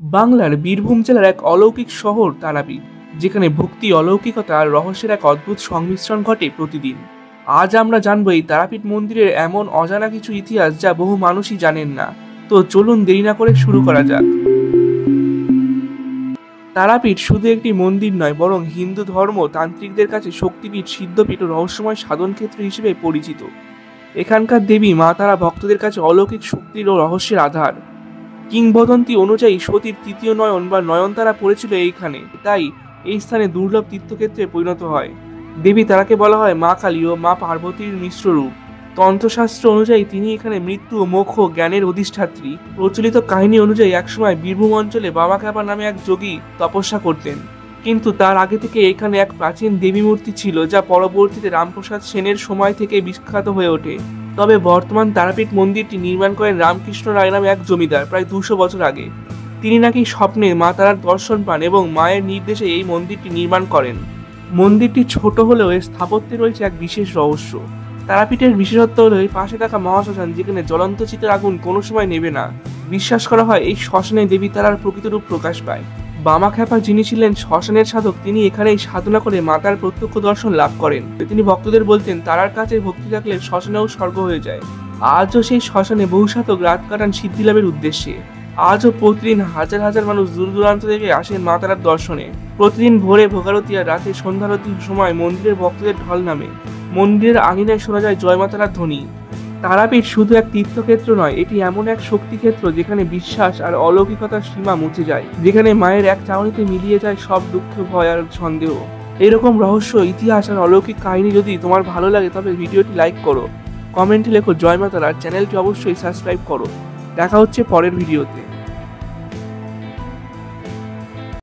বাংলার বীরভূম জেলার এক অলৌকিক শহর তারাপীঠ, যেখানে ভক্তি, অলৌকিকতা আর রহস্যের এক অদ্ভুত সংমিশ্রণ ঘটে প্রতিদিন। আজ আমরা জানবো এই তারাপীঠ মন্দিরের এমন অজানা কিছু ইতিহাস যা বহু মানুষই জানেন না। তো চলুন দেরি না করে শুরু করা যাক। তারাপীঠ শুধু একটি মন্দির নয়, বরং হিন্দু ধর্ম তান্ত্রিকদের কাছে শক্তিপীঠ, সিদ্ধপীঠ ও রহস্যময় সাধন ক্ষেত্র হিসেবে পরিচিত। এখানকার দেবী মা তারা ভক্তদের কাছে অলৌকিক শক্তির ও রহস্যের আধার। কিংবদন্তি অনুযায়ী সতীর তৃতীয় নয়ন বা নয়নতারা পড়েছিল এইখানে, তাই এই স্থানে দুর্লভ তীর্থক্ষেত্রে পরিণত হয়। দেবী তারাকে বলা হয় মা কালী ও মা পার্বতীর মিশ্র রূপ। তন্ত্রশাস্ত্র অনুযায়ী তিনি এখানে মৃত্যু ও মোক্ষ জ্ঞানের অধিষ্ঠাত্রী। প্রচলিত কাহিনী অনুযায়ী একসময় বীরভূম অঞ্চলে বাবা ক্যাপা নামে এক যোগী তপস্যা করতেন, কিন্তু তার আগে থেকে এখানে এক প্রাচীন দেবী মূর্তি ছিল, যা পরবর্তীতে রামপ্রসাদ সেনের সময় থেকে বিখ্যাত হয়ে ওঠে। তবে বর্তমান তারাপীঠ মন্দিরটি নির্মাণ করেন রামকৃষ্ণ রায় নামে এক জমিদার প্রায় 200 বছর আগে। তিনি নাকি স্বপ্নে মা তারার দর্শন পান এবং মায়ের নির্দেশে এই মন্দিরটি নির্মাণ করেন। মন্দিরটি ছোট হলেও এর স্থাপত্যে রয়েছে এক বিশেষ রহস্য। তারাপীঠের বিশেষত্ব হলো এই পাশে থাকা মহাশ্মশান, যেখানে জ্বলন্ত চিতার আগুন কোনো সময় নেবে না। বিশ্বাস করা হয় এই শ্মশানে দেবী তারার প্রকৃত রূপ প্রকাশ পায়। বামা খ্যাপা, যিনি ছিলেন শ্মশানের সাধক, তিনি এখানেই সাধনা করে মাতার প্রত্যক্ষ দর্শন লাভ করেন। তিনি ভক্তদের বলতেন, তারার কাছে ভক্তি থাকলে শ্মশানেও স্বর্গ হয়ে যায়। আজও সেই শ্মশানে বহু সাধক রাত কাটান সিদ্ধি লাভের উদ্দেশ্যে। আজও প্রতিদিন হাজার হাজার মানুষ দূর দূরান্ত থেকে আসেন মা তারার দর্শনে। প্রতিদিন ভোরে ভোগারতি আর রাতে সন্ধ্যারতির সময় মন্দিরের ভক্তদের ঢল নামে। মন্দিরের আঙিনায় শোনা যায় জয় মা তারার ধ্বনি। তারাপীঠ শুধু এক তীর্থক্ষেত্র নয়, এটি এমন এক শক্তিক্ষেত্র যেখানে বিশ্বাস আর অলৌকিকতার সীমা মুছে যায়, যেখানে মায়ের এক চাউনিতে মিলিয়ে যায় সব দুঃখ, ভয় আর সন্দেহ। এরকম রহস্য, ইতিহাস আর অলৌকিক কাহিনী যদি তোমার ভালো লাগে, তবে ভিডিওটি লাইক করো, কমেন্টে লেখো জয় মা তারা, চ্যানেলটি অবশ্যই সাবস্ক্রাইব করো। দেখা হচ্ছে পরের ভিডিওতে।